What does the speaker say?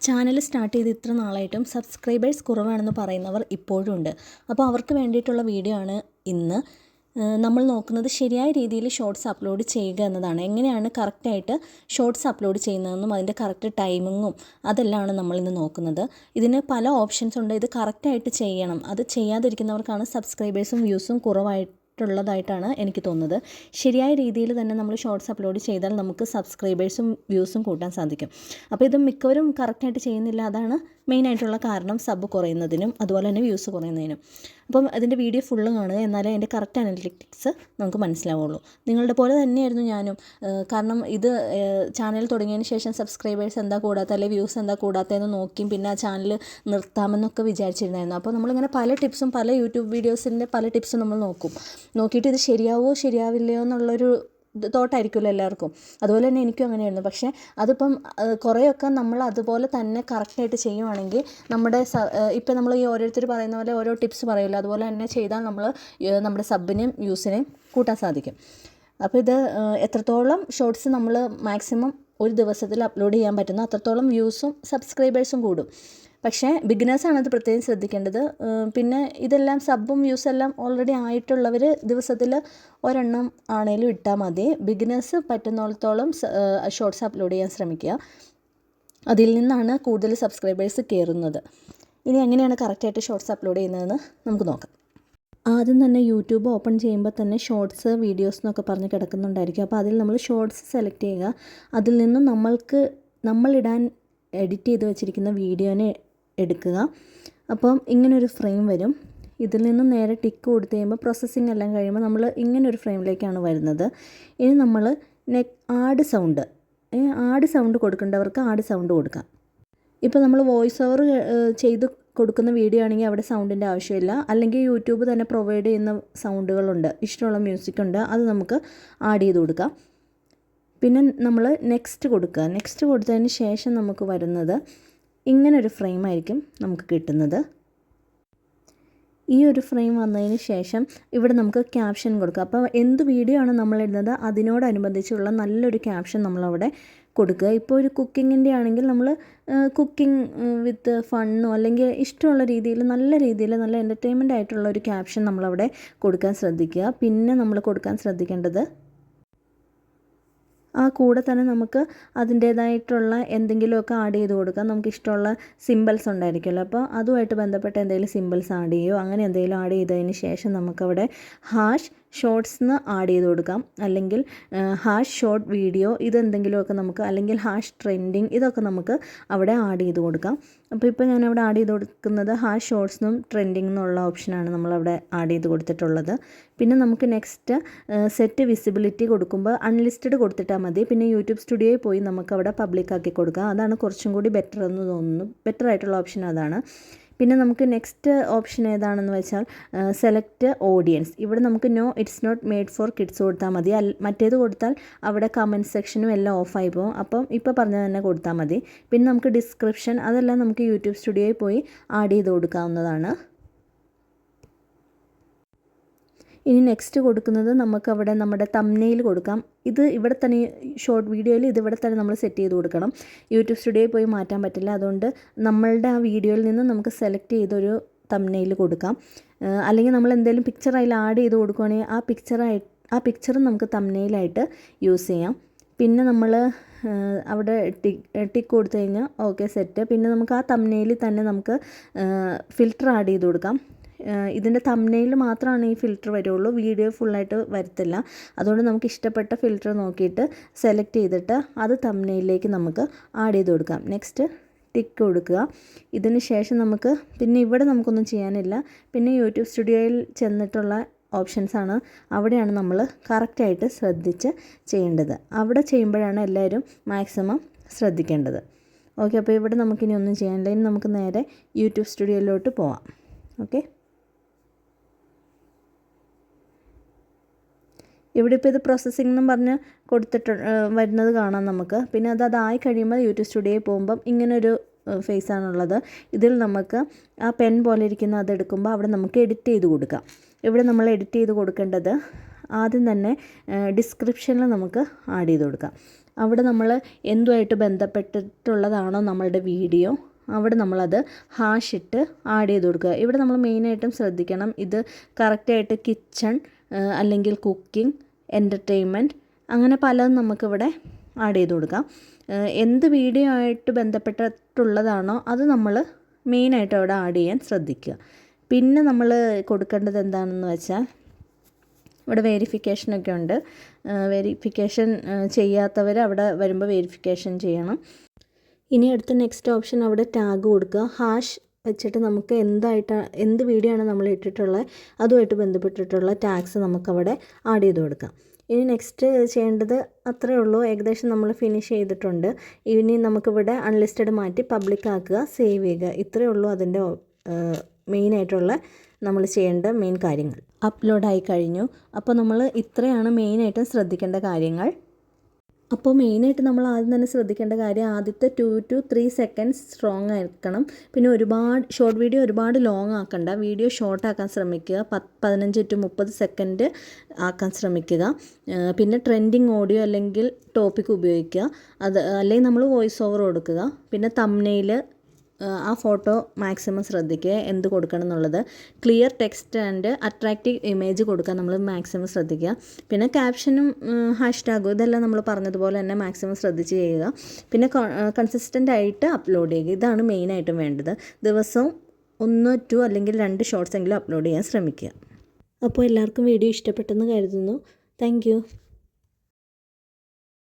Channel start ചെയ്ത് ഇത്ര നാളായിട്ടും subscribers കുറവാണെന്ന് പറയുന്നവർ ഇപ്പോഴും ഉണ്ട്. അപ്പോൾ അവർക്ക് വേണ്ടിയിട്ടുള്ള വീഡിയോ ആണ് ഇന്ന്. നമ്മൾ നോക്കുന്നത് ശരിയായ രീതിയിൽ ഷോർട്സ് അപ്ലോഡ് ചെയ്യുക എന്നതാണ്. എങ്ങനെയാണ് കറക്റ്റായിട്ട് ഷോർട്സ് അപ്ലോഡ് ചെയ്യുന്നതെന്നും അതിൻ്റെ കറക്റ്റ് ടൈമിങ്ങും അതെല്ലാമാണ് നമ്മളിന്ന് നോക്കുന്നത്. ഇതിന് പല ഓപ്ഷൻസ് ഉണ്ട്. ഇത് കറക്റ്റായിട്ട് ചെയ്യണം. അത് ചെയ്യാതിരിക്കുന്നവർക്കാണ് സബ്സ്ക്രൈബേഴ്സും വ്യൂസും കുറവായിട്ടുള്ളതായിട്ടാണ് എനിക്ക് തോന്നുന്നത്. ശരിയായ രീതിയിൽ തന്നെ നമ്മൾ ഷോർട്സ് അപ്ലോഡ് ചെയ്താൽ നമുക്ക് സബ്സ്ക്രൈബേഴ്സും വ്യൂസും കൂട്ടാൻ സാധിക്കും. അപ്പോൾ ഇത് മിക്കവരും കറക്റ്റായിട്ട് ചെയ്യുന്നില്ല. അതാണ് മെയിനായിട്ടുള്ള കാരണം, സബ് കുറയുന്നതിനും അതുപോലെ തന്നെ വ്യൂസ് കുറയുന്നതിനും. അപ്പം അതിൻ്റെ വീഡിയോ ഫുള്ള് കാണുക, എന്നാലേ അതിൻ്റെ കറക്റ്റ് അനലിറ്റിക്സ് നമുക്ക് മനസ്സിലാവുള്ളൂ. നിങ്ങളുടെ പോലെ തന്നെയായിരുന്നു ഞാനും. കാരണം ഇത് ചാനൽ തുടങ്ങിയതിന് ശേഷം സബ്സ്ക്രൈബേഴ്സ് എന്താ കൂടാത്ത അല്ലെങ്കിൽ വ്യൂസ് എന്താ കൂടാത്തതെന്ന് നോക്കിയും പിന്നെ ആ ചാനൽ നിർത്താമെന്നൊക്കെ വിചാരിച്ചിരുന്നായിരുന്നു. അപ്പോൾ നമ്മളിങ്ങനെ പല ടിപ്സും പല യൂട്യൂബ് വീഡിയോസിൻ്റെ പല ടിപ്സും നമ്മൾ നോക്കിയിട്ട് ഇത് ശരിയാവോ ശരിയാവില്ലയോ എന്നുള്ളൊരു തോട്ടായിരിക്കുമല്ലോ എല്ലാവർക്കും. അതുപോലെ തന്നെ എനിക്കും അങ്ങനെയായിരുന്നു. പക്ഷേ അതിപ്പം കുറേയൊക്കെ നമ്മൾ അതുപോലെ തന്നെ കറക്റ്റായിട്ട് ചെയ്യുവാണെങ്കിൽ നമ്മുടെ ഇപ്പം നമ്മൾ ഈ ഓരോരുത്തർ പറയുന്ന പോലെ ഓരോ ടിപ്സ് പറയുമല്ലോ, അതുപോലെ തന്നെ ചെയ്താൽ നമ്മുടെ സബിനെയും വ്യൂസിനെയും കൂട്ടാൻ സാധിക്കും. അപ്പോൾ ഇത് എത്രത്തോളം ഷോർട്സ് നമ്മൾ മാക്സിമം ഒരു ദിവസത്തിൽ അപ്ലോഡ് ചെയ്യാൻ പറ്റുന്ന അത്രത്തോളം വ്യൂസും സബ്സ്ക്രൈബേഴ്സും കൂടും. പക്ഷേ ബിഗിനേഴ്സാണ് അത് പ്രത്യേകം ശ്രദ്ധിക്കേണ്ടത്. പിന്നെ ഇതെല്ലാം സബും വ്യൂസും എല്ലാം ഓൾറെഡി ആയിട്ടുള്ളവർ ദിവസത്തിൽ ഒരെണ്ണം ആണേലും ഇട്ടാൽ മതി. ബിഗിനേഴ്സ് പറ്റുന്നിടത്തോളം ഷോർട്സ് അപ്ലോഡ് ചെയ്യാൻ ശ്രമിക്കുക. അതിൽ നിന്നാണ് കൂടുതൽ സബ്സ്ക്രൈബേഴ്സ് കയറുന്നത്. ഇനി എങ്ങനെയാണ് കറക്റ്റായിട്ട് ഷോർട്സ് അപ്ലോഡ് ചെയ്യുന്നതെന്ന് നമുക്ക് നോക്കാം. ആദ്യം തന്നെ യൂട്യൂബ് ഓപ്പൺ ചെയ്യുമ്പോൾ തന്നെ ഷോർട്സ് വീഡിയോസ് എന്നൊക്കെ പറഞ്ഞ് കിടക്കുന്നുണ്ടായിരിക്കും. അപ്പോൾ അതിൽ നമ്മൾ ഷോർട്സ് സെലക്ട് ചെയ്യുക. അതിൽ നിന്നും നമ്മളിടാൻ എഡിറ്റ് ചെയ്ത് വെച്ചിരിക്കുന്ന വീഡിയോനെ എടുക്കുക. അപ്പം ഇങ്ങനൊരു ഫ്രെയിം വരും. ഇതിൽ നിന്നും നേരെ ടിക്ക് കൊടുത്ത് കഴിയുമ്പോൾ പ്രോസസ്സിങ് എല്ലാം കഴിയുമ്പോൾ നമ്മൾ ഇങ്ങനൊരു ഫ്രെയിമിലേക്കാണ് വരുന്നത്. ഇനി നമ്മൾ ആഡ് സൗണ്ട് കൊടുക്കേണ്ടവർക്ക് ആഡ് സൗണ്ട് കൊടുക്കാം. ഇപ്പോൾ നമ്മൾ വോയിസ് ഓവർ ചെയ്ത് കൊടുക്കുന്ന വീഡിയോ ആണെങ്കിൽ അവിടെ സൗണ്ടിൻ്റെ ആവശ്യമില്ല. അല്ലെങ്കിൽ യൂട്യൂബ് തന്നെ പ്രൊവൈഡ് ചെയ്യുന്ന സൗണ്ടുകളുണ്ട്, ഇഷ്ടമുള്ള മ്യൂസിക് ഉണ്ട്, അത് നമുക്ക് ആഡ് ചെയ്ത് കൊടുക്കാം. പിന്നെ നമ്മൾ നെക്സ്റ്റ് കൊടുക്കുക. നെക്സ്റ്റ് കൊടുത്തതിന് ശേഷം നമുക്ക് വരുന്നത് ഇങ്ങനൊരു ഫ്രെയിമായിരിക്കും നമുക്ക് കിട്ടുന്നത്. ഈ ഒരു ഫ്രെയിം വന്നതിന് ശേഷം ഇവിടെ നമുക്ക് ക്യാപ്ഷൻ കൊടുക്കുക. അപ്പോൾ എന്ത് വീഡിയോ ആണ് നമ്മളിടുന്നത് അതിനോടനുബന്ധിച്ചുള്ള നല്ലൊരു ക്യാപ്ഷൻ നമ്മളവിടെ കൊടുക്കുക. ഇപ്പോൾ ഒരു കുക്കിങ്ങിൻ്റെ ആണെങ്കിൽ നമ്മൾ കുക്കിംഗ് വിത്ത് ഫണ്ണോ അല്ലെങ്കിൽ ഇഷ്ടമുള്ള രീതിയിൽ നല്ല എൻ്റർടൈൻമെൻ്റ് ആയിട്ടുള്ള ഒരു ക്യാപ്ഷൻ നമ്മളവിടെ കൊടുക്കാൻ ശ്രദ്ധിക്കുക. പിന്നെ നമ്മൾ കൊടുക്കാൻ ശ്രദ്ധിക്കേണ്ടത് ആ കൂടെ തന്നെ നമുക്ക് അതിൻ്റേതായിട്ടുള്ള എന്തെങ്കിലുമൊക്കെ ആഡ് ചെയ്ത് കൊടുക്കാം. നമുക്ക് ഇഷ്ടമുള്ള സിമ്പിൾസ് ഉണ്ടായിരിക്കുമല്ലോ, അപ്പോൾ അതുമായിട്ട് ബന്ധപ്പെട്ട എന്തെങ്കിലും സിമ്പിൾസ് ആഡ് ചെയ്യുമോ അങ്ങനെ എന്തെങ്കിലും ആഡ് ചെയ്തതിന് ശേഷം നമുക്കവിടെ ഹാഷ് ഷോർട്സ് എന്ന് ആഡ് ചെയ്ത് കൊടുക്കാം. അല്ലെങ്കിൽ ഹാഷ് ഷോർട്ട് വീഡിയോ ഇതെന്തെങ്കിലുമൊക്കെ നമുക്ക്, അല്ലെങ്കിൽ ഹാഷ് ട്രെൻഡിങ് ഇതൊക്കെ നമുക്ക് അവിടെ ആഡ് ചെയ്ത് കൊടുക്കാം. അപ്പോൾ ഇപ്പോൾ ഞാനവിടെ ആഡ് ചെയ്ത് കൊടുക്കുന്നത് ഹാഷ് ഷോർട്സിനും ട്രെൻഡിങ് എന്നുള്ള ഓപ്ഷനാണ് നമ്മളവിടെ ആഡ് ചെയ്ത് കൊടുത്തിട്ടുള്ളത്. പിന്നെ നമുക്ക് നെക്സ്റ്റ് സെറ്റ് വിസിബിലിറ്റി കൊടുക്കുമ്പോൾ അൺലിസ്റ്റഡ് കൊടുത്തിട്ടാൽ മതി. പിന്നെ യൂട്യൂബ് സ്റ്റുഡിയോയിൽ പോയി നമുക്കവിടെ പബ്ലിക് ആക്കി കൊടുക്കാം. അതാണ് കുറച്ചും കൂടി ബെറ്റർ എന്ന് തോന്നുന്നു. ബെറ്റർ ആയിട്ടുള്ള ഓപ്ഷൻ അതാണ്. പിന്നെ നമുക്ക് നെക്സ്റ്റ് ഓപ്ഷൻ ഏതാണെന്ന് വെച്ചാൽ സെലക്ട് ഓഡിയൻസ്. ഇവിടെ നമുക്ക് no it's not made for kids കൊടുത്താൽ മതി. മറ്റേത് കൊടുത്താൽ അവിടെ കമൻറ്റ് സെക്ഷനും എല്ലാം ഓഫായി പോകും. അപ്പം ഇപ്പോൾ പറഞ്ഞത് തന്നെ കൊടുത്താൽ മതി. പിന്നെ നമുക്ക് ഡിസ്ക്രിപ്ഷൻ അതെല്ലാം നമുക്ക് യൂട്യൂബ് സ്റ്റുഡിയോയിൽ പോയി ആഡ് ചെയ്ത് കൊടുക്കാവുന്നതാണ്. ഇനി നെക്സ്റ്റ് കൊടുക്കുന്നത് നമുക്കവിടെ നമ്മുടെ തംബ്നെയിൽ കൊടുക്കാം. ഇത് ഇവിടെ തന്നെ ഷോർട്ട് വീഡിയോയിൽ ഇതിവിടെ തന്നെ നമ്മൾ സെറ്റ് ചെയ്ത് കൊടുക്കണം. യൂട്യൂബ് സ്റ്റുഡിയോയിൽ പോയി മാറ്റാൻ പറ്റില്ല. അതുകൊണ്ട് നമ്മളുടെ ആ വീഡിയോയിൽ നിന്ന് നമുക്ക് സെലക്ട് ചെയ്തൊരു തംബ്നെയിൽ കൊടുക്കാം. അല്ലെങ്കിൽ നമ്മൾ എന്തെങ്കിലും പിക്ചർ അതിൽ ആഡ് ചെയ്ത് കൊടുക്കുകയാണെങ്കിൽ ആ പിക്ചറും നമുക്ക് തംബ്നെയിലായിട്ട് യൂസ് ചെയ്യാം. പിന്നെ നമ്മൾ അവിടെ ടിക്ക് കൊടുത്തു കഴിഞ്ഞാൽ ഓക്കെ സെറ്റ്. പിന്നെ നമുക്ക് ആ തംബ്നെയിൽ തന്നെ നമുക്ക് ഫിൽറ്റർ ആഡ് ചെയ്ത് കൊടുക്കാം. ഇതിൻ്റെ തംബ്നെയിൽ മാത്രമാണ് ഈ ഫിൽറ്റർ വരുള്ളൂ, വീഡിയോ ഫുള്ളായിട്ട് വരത്തില്ല. അതുകൊണ്ട് നമുക്ക് ഇഷ്ടപ്പെട്ട ഫിൽറ്റർ നോക്കിയിട്ട് സെലക്ട് ചെയ്തിട്ട് അത് തംബ്നെയിലേക്ക് നമുക്ക് ആഡ് ചെയ്ത് കൊടുക്കാം. നെക്സ്റ്റ് ടിക്ക് കൊടുക്കുക. ഇതിന് ശേഷം നമുക്ക് പിന്നെ ഇവിടെ നമുക്കൊന്നും ചെയ്യാനില്ല. പിന്നെ യൂട്യൂബ് സ്റ്റുഡിയോയിൽ ചെന്നിട്ടുള്ള ഓപ്ഷൻസാണ്, അവിടെയാണ് നമ്മൾ കറക്റ്റായിട്ട് ശ്രദ്ധിച്ച് ചെയ്യേണ്ടത്. അവിടെ ചെയ്യുമ്പോഴാണ് എല്ലാവരും മാക്സിമം ശ്രദ്ധിക്കേണ്ടത്. ഓക്കെ, അപ്പോൾ ഇവിടെ നമുക്കിനി ഒന്നും ചെയ്യാനില്ല. ഇനി നമുക്ക് നേരെ യൂട്യൂബ് സ്റ്റുഡിയോയിലോട്ട് പോവാം. ഓക്കെ, ഇവിടെ ഇപ്പോൾ ഇത് പ്രോസസ്സിംഗ് എന്നും പറഞ്ഞ് വരുന്നത് കാണാം നമുക്ക്. പിന്നെ അതായി കഴിയുമ്പോൾ യൂട്യൂബ് സ്റ്റുഡിയോയിൽ പോകുമ്പം ഇങ്ങനൊരു ഫേസാണുള്ളത്. ഇതിൽ നമുക്ക് ആ പെൻ പോലെ ഇരിക്കുന്ന അതെടുക്കുമ്പോൾ അവിടെ നമുക്ക് എഡിറ്റ് ചെയ്ത് കൊടുക്കാം. ഇവിടെ നമ്മൾ എഡിറ്റ് ചെയ്ത് കൊടുക്കേണ്ടത് ആദ്യം തന്നെ ഡിസ്ക്രിപ്ഷനിൽ നമുക്ക് ആഡ് ചെയ്ത് കൊടുക്കാം. അവിടെ നമ്മൾ എന്തുമായിട്ട് ബന്ധപ്പെട്ടിട്ടുള്ളതാണോ നമ്മളുടെ വീഡിയോ, അവിടെ നമ്മളത് ഹാഷ് ഇട്ട് ആഡ് ചെയ്ത് കൊടുക്കുക. ഇവിടെ നമ്മൾ മെയിനായിട്ടും ശ്രദ്ധിക്കണം, ഇത് കറക്റ്റായിട്ട് കിച്ചൺ അല്ലെങ്കിൽ കുക്കിംഗ്, എൻ്റർടൈൻമെൻറ്റ് അങ്ങനെ പലതും നമുക്കിവിടെ ആഡ് ചെയ്ത് കൊടുക്കാം. എന്ത് വീഡിയോ ആയിട്ട് ബന്ധപ്പെട്ടിട്ടുള്ളതാണോ അത് നമ്മൾ മെയിനായിട്ട് അവിടെ ആഡ് ചെയ്യാൻ ശ്രദ്ധിക്കുക. പിന്നെ നമ്മൾ കൊടുക്കേണ്ടത് എന്താണെന്ന് വെച്ചാൽ ഇവിടെ വെരിഫിക്കേഷനൊക്കെ ഉണ്ട്. വെരിഫിക്കേഷൻ ചെയ്യാത്തവർ അവിടെ വരുമ്പോൾ വെരിഫിക്കേഷൻ ചെയ്യണം. ഇനി അടുത്ത നെക്സ്റ്റ് ഓപ്ഷൻ അവിടെ ടാഗ് കൊടുക്കുക. ഹാഷ് വെച്ചിട്ട് നമുക്ക് എന്ത് വീഡിയോ ആണ് നമ്മൾ ഇട്ടിട്ടുള്ളത് അതുമായിട്ട് ബന്ധപ്പെട്ടിട്ടുള്ള ടാഗ്സ് നമുക്കവിടെ ആഡ് ചെയ്ത് കൊടുക്കാം. ഇനി നെക്സ്റ്റ് ചെയ്യേണ്ടത് അത്രയേ ഉള്ളൂ. ഏകദേശം നമ്മൾ ഫിനിഷ് ചെയ്തിട്ടുണ്ട്. ഇനി നമുക്കിവിടെ അൺലിസ്റ്റഡ് മാറ്റി പബ്ലിക് ആക്കുക, സേവ് ചെയ്യുക. ഇത്രയേ ഉള്ളൂ അതിൻ്റെ മെയിനായിട്ടുള്ള നമ്മൾ ചെയ്യേണ്ട മെയിൻ കാര്യങ്ങൾ. അപ്ലോഡായി കഴിഞ്ഞു. അപ്പോൾ നമ്മൾ ഇത്രയാണ് മെയിനായിട്ടും ശ്രദ്ധിക്കേണ്ട കാര്യങ്ങൾ. അപ്പോൾ മെയിനായിട്ട് നമ്മൾ ആദ്യം തന്നെ ശ്രദ്ധിക്കേണ്ട കാര്യം ആദ്യത്തെ 2 to 3 സെക്കൻഡ്സ് സ്ട്രോങ് ആയിരിക്കണം. പിന്നെ ഷോർട്ട് വീഡിയോ ഒരുപാട് ലോങ് ആക്കണ്ട. വീഡിയോ ഷോർട്ട് ആക്കാൻ ശ്രമിക്കുക. 15 to 30 സെക്കൻഡ് ആക്കാൻ ശ്രമിക്കുക. പിന്നെ ട്രെൻഡിങ് ഓഡിയോ അല്ലെങ്കിൽ ടോപ്പിക് ഉപയോഗിക്കുക. അല്ലെങ്കിൽ നമ്മൾ വോയിസ് ഓവർ കൊടുക്കുക. പിന്നെ തംബ്നെയിൽ ആ ഫോട്ടോ മാക്സിമം ശ്രദ്ധിക്കുക എന്ത് കൊടുക്കണം എന്നുള്ളത്. Clear text and attractive image കൊടുക്കാൻ നമ്മൾ മാക്സിമം ശ്രദ്ധിക്കുക. പിന്നെ ക്യാപ്ഷനും ഹാഷ്ടാഗും ഇതെല്ലാം നമ്മൾ പറഞ്ഞതുപോലെ തന്നെ മാക്സിമം ശ്രദ്ധിച്ച് ചെയ്യുക. പിന്നെ കൺസിസ്റ്റൻ്റ് ആയിട്ട് അപ്ലോഡ് ചെയ്യുക. ഇതാണ് മെയിനായിട്ടും വേണ്ടത്. ദിവസവും 1, 2 അല്ലെങ്കിൽ 2 ഷോർട്സ് എങ്കിലും അപ്ലോഡ് ചെയ്യാൻ ശ്രമിക്കുക. അപ്പോൾ എല്ലാവർക്കും വീഡിയോ ഇഷ്ടപ്പെട്ടെന്ന് കരുതുന്നു. താങ്ക്